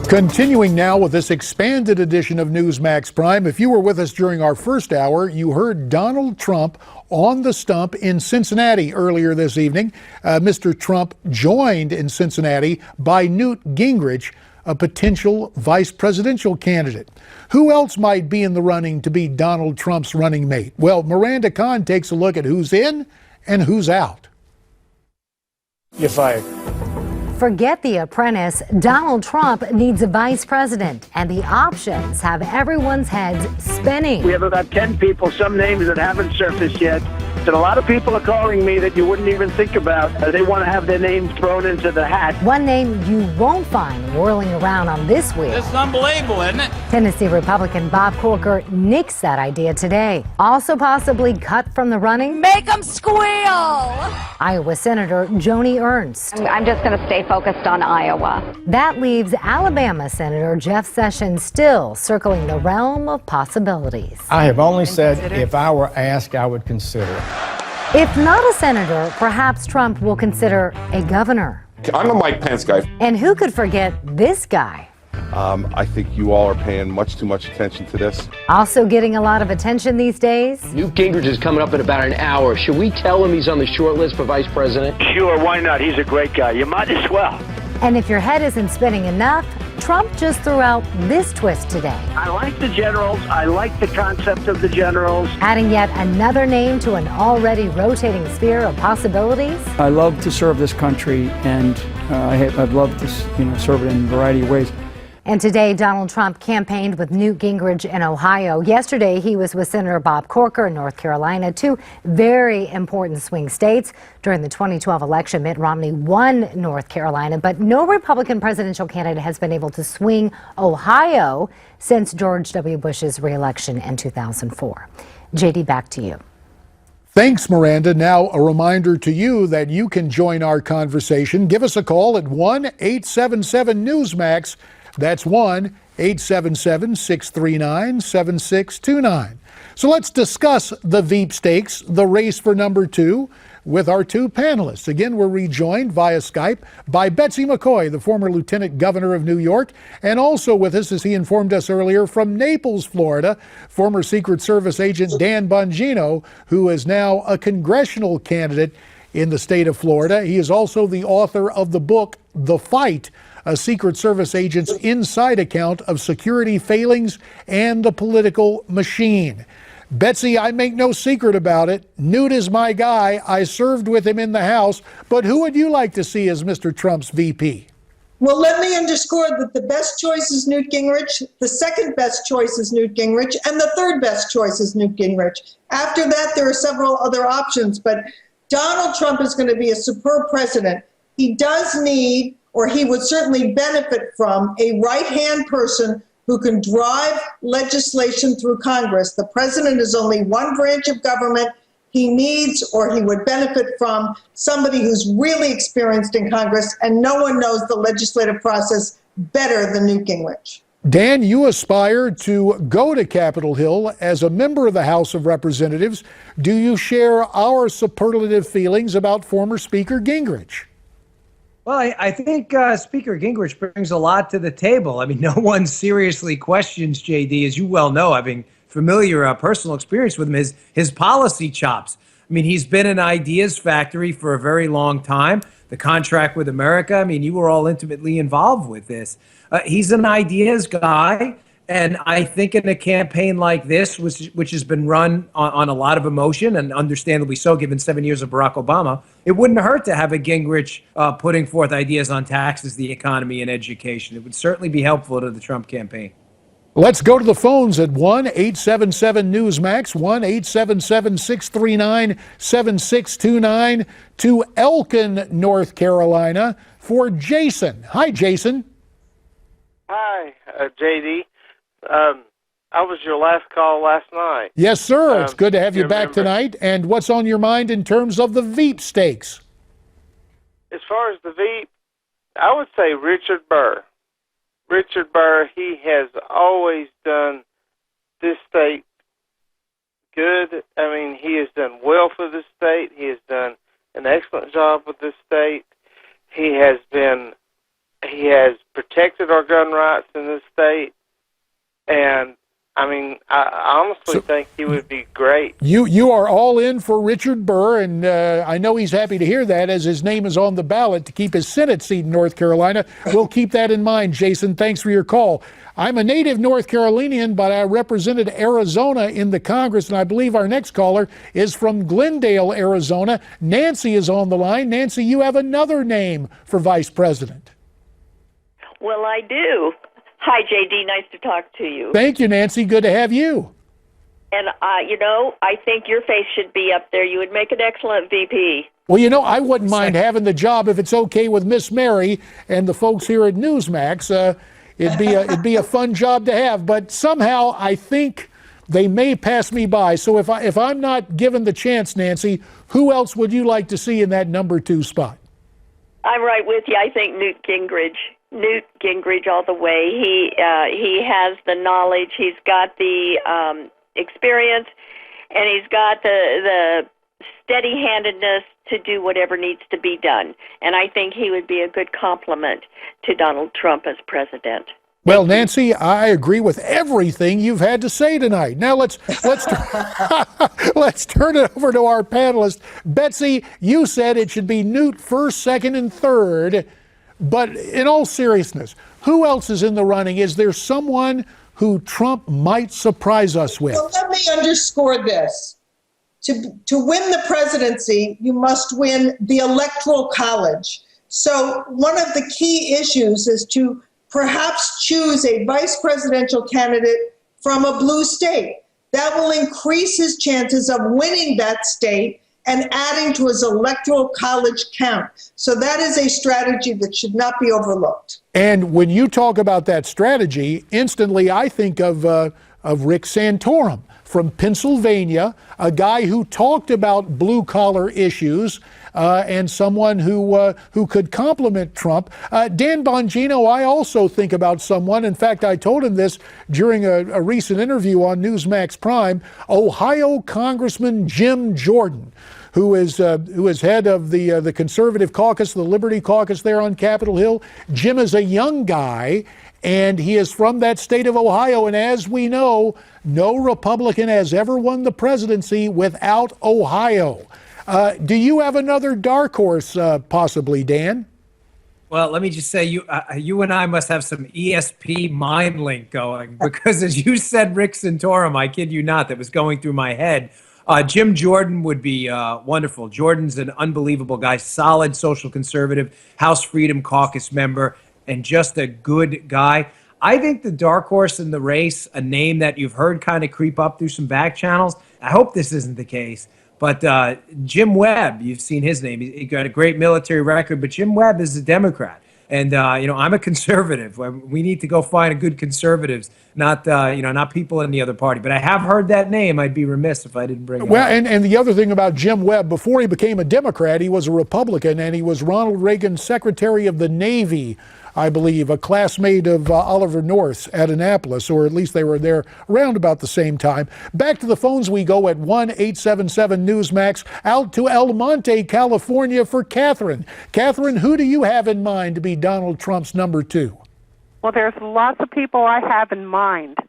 Continuing now with this expanded edition of Newsmax Prime. If you were with us during our first hour, you heard Donald Trump on the stump in Cincinnati earlier this evening. Mr. Trump joined in Cincinnati by Newt Gingrich, a potential vice presidential candidate. Who else might be in the running to be Donald Trump's running mate? Well, Miranda Kahn takes a look at who's in and who's out. You're fired. Forget The Apprentice. Donald Trump needs a vice president, and the options have everyone's heads spinning. We have about 10 people, some names that haven't surfaced yet. And a lot of people are calling me that you wouldn't even think about. They want to have their names thrown into the hat. One name you won't find whirling around on this wheel. It's unbelievable, isn't it? Tennessee Republican Bob Corker nixed that idea today. Also possibly cut from the running, Make them squeal! Iowa Senator Joni Ernst. I'm just going to stay focused on Iowa. That leaves Alabama Senator Jeff Sessions still circling the realm of possibilities. I have only said if I were asked, I would consider it. If not a senator, perhaps Trump will consider a governor. I'm a Mike Pence guy. And who could forget this guy? I think you all are paying much too much attention to this. Also getting a lot of attention these days? Newt Gingrich is coming up in about an hour. Should we tell him he's on the short list for vice president? Sure, why not? He's a great guy. You might as well. And if your head isn't spinning enough, Trump just threw out this twist today. I like the generals. I like the concept of the generals. Adding yet another name to an already rotating sphere of possibilities. I love to serve this country, and I'd love to serve it in a variety of ways. And today, Donald Trump campaigned with Newt Gingrich in Ohio. Yesterday, he was with Senator Bob Corker in North Carolina, two very important swing states. During the 2012 election, Mitt Romney won North Carolina, but no Republican presidential candidate has been able to swing Ohio since George W. Bush's reelection in 2004. JD, back to you. Thanks, Miranda. Now, a reminder to you that you can join our conversation. Give us a call at 1-877-NEWSMAX. That's 1-877-639-7629. So let's discuss the Veep Stakes, the race for number 2, with our two panelists. Again, we're rejoined via Skype by Betsy McCaughey, the former Lieutenant Governor of New York, and also with us, as he informed us earlier, from Naples, Florida, former Secret Service agent Dan Bongino, who is now a congressional candidate in the state of Florida. He is also the author of the book, The Fight, a Secret Service agent's inside account of security failings and the political machine. Betsy, I make no secret about it. Newt is my guy. I served with him in the House. But who would you like to see as Mr. Trump's VP? Well, let me underscore that the best choice is Newt Gingrich, the second best choice is Newt Gingrich, and the third best choice is Newt Gingrich. After that, there are several other options, but Donald Trump is going to be a superb president. He does need, or he would certainly benefit from, a right-hand person who can drive legislation through Congress. The president is only one branch of government. He needs, or he would benefit from, somebody who's really experienced in Congress, and no one knows the legislative process better than Newt Gingrich. Dan, you aspire to go to Capitol Hill as a member of the House of Representatives. Do you share our superlative feelings about former Speaker Gingrich? Well, I think Speaker Gingrich brings a lot to the table. I mean, no one seriously questions, JD, as you well know, having familiar personal experience with him, his policy chops. I mean, he's been an ideas factory for a very long time. The contract with America, I mean, you were all intimately involved with this. He's an ideas guy. And I think in a campaign like this, which has been run on a lot of emotion, and understandably so, given 7 years of Barack Obama, it wouldn't hurt to have a Gingrich putting forth ideas on taxes, the economy, and education. It would certainly be helpful to the Trump campaign. Let's go to the phones at 1-877-NEWSMAX, 1-877-639-7629 to Elkin, North Carolina, for Jason. Hi, Jason. Hi, JD. I was your last call last night. Yes, sir. It's good to have you back tonight. And what's on your mind in terms of the Veep Stakes? As far as the Veep, I would say Richard Burr. Richard Burr, he has always done this state good. I mean, he has done well for this state. He has done an excellent job with this state. He has protected our gun rights in this state. And I mean, I honestly think he would be great. You are all in for Richard Burr, and I know he's happy to hear that, as his name is on the ballot to keep his Senate seat in North Carolina. We'll keep that in mind, Jason. Thanks for your call. I'm a native North Carolinian, but I represented Arizona in the Congress, and I believe our next caller is from Glendale, Arizona. Nancy is on the line. Nancy, you have another name for vice president. Well, I do. Hi, JD. Nice to talk to you. Thank you, Nancy. Good to have you. And, I think your face should be up there. You would make an excellent VP. Well, I wouldn't mind having the job if it's okay with Miss Mary and the folks here at Newsmax. It'd be a fun job to have, but somehow I think they may pass me by. So if I'm not given the chance, Nancy, who else would you like to see in that number 2 spot? I'm right with you. I think Newt Gingrich. Newt Gingrich all the way. He has the knowledge. He's got the experience, and he's got the steady-handedness to do whatever needs to be done. And I think he would be a good complement to Donald Trump as president. Well, Nancy, I agree with everything you've had to say tonight. Now let's let's turn it over to our panelist. Betsy, you said it should be Newt first, second, and third. But in all seriousness, who else is in the running? Is there someone who Trump might surprise us with? Well, let me underscore this. To win the presidency, you must win the Electoral College. So one of the key issues is to perhaps choose a vice presidential candidate from a blue state. That will increase his chances of winning that state and adding to his Electoral College count. So that is a strategy that should not be overlooked. And when you talk about that strategy, instantly I think of Rick Santorum from Pennsylvania, a guy who talked about blue-collar issues and someone who could complement Trump. Dan Bongino, I also think about someone. In fact, I told him this during a recent interview on Newsmax Prime. Ohio Congressman Jim Jordan, who is head of the Conservative Caucus, the Liberty Caucus there on Capitol Hill. Jim is a young guy, and he is from that state of Ohio. And as we know, no Republican has ever won the presidency without Ohio. Do you have another dark horse, possibly, Dan? Well, let me just say, you and I must have some ESP mind link going, because as you said, Rick Santorum, I kid you not, that was going through my head. Jim Jordan would be wonderful. Jordan's an unbelievable guy, solid social conservative, House Freedom Caucus member, and just a good guy. I think the dark horse in the race, a name that you've heard kind of creep up through some back channels, I hope this isn't the case, but Jim Webb, you've seen his name. He got a great military record, but Jim Webb is a Democrat. And, I'm a conservative. We need to go find good conservatives, not people in the other party. But I have heard that name. I'd be remiss if I didn't bring it up. Well, and the other thing about Jim Webb, before he became a Democrat, he was a Republican, and he was Ronald Reagan's Secretary of the Navy, I believe, a classmate of Oliver North's at Annapolis, or at least they were there around about the same time. Back to the phones we go at 1-877-NEWSMAX, out to El Monte, California for Catherine. Catherine, who do you have in mind to be Donald Trump's number 2? Well, there's lots of people I have in mind.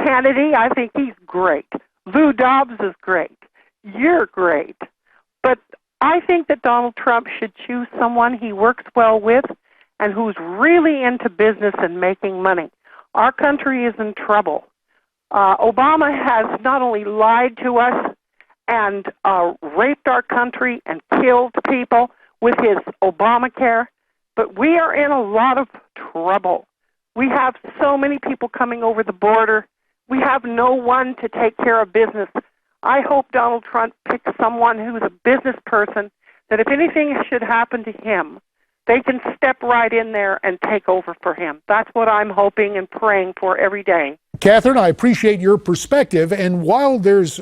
Kennedy, I think he's great. Lou Dobbs is great. You're great. But I think that Donald Trump should choose someone he works well with and who's really into business and making money. Our country is in trouble. Obama has not only lied to us and raped our country and killed people with his Obamacare, but we are in a lot of trouble. We have so many people coming over the border. We have no one to take care of business. I hope Donald Trump picks someone who's a business person, that if anything should happen to him, they can step right in there and take over for him. That's what I'm hoping and praying for every day. Catherine, I appreciate your perspective. And while there's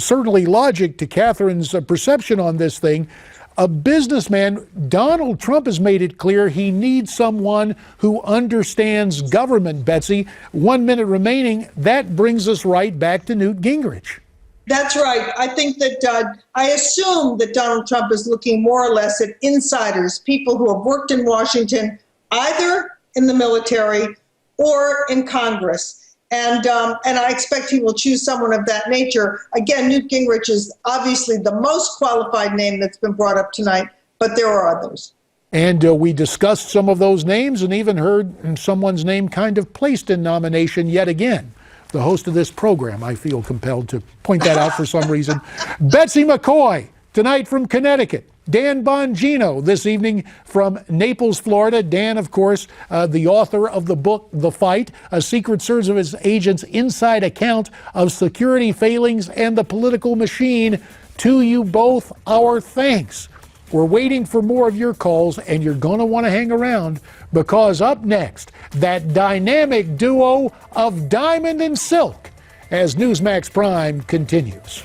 certainly logic to Catherine's perception on this thing, a businessman, Donald Trump has made it clear he needs someone who understands government, Betsy. 1 minute remaining. That brings us right back to Newt Gingrich. That's right. I think that I assume that Donald Trump is looking more or less at insiders, people who have worked in Washington, either in the military or in Congress. And I expect he will choose someone of that nature. Again, Newt Gingrich is obviously the most qualified name that's been brought up tonight, but there are others. And we discussed some of those names and even heard someone's name kind of placed in nomination yet again. The host of this program, I feel compelled to point that out for some reason. Betsy McCaughey, tonight from Connecticut. Dan Bongino this evening from Naples, Florida. Dan, of course, the author of the book, The Fight, a Secret Service agent's inside account of security failings and the political machine. To you both, our thanks. We're waiting for more of your calls, and you're going to want to hang around, because up next, that dynamic duo of Diamond and Silk as Newsmax Prime continues.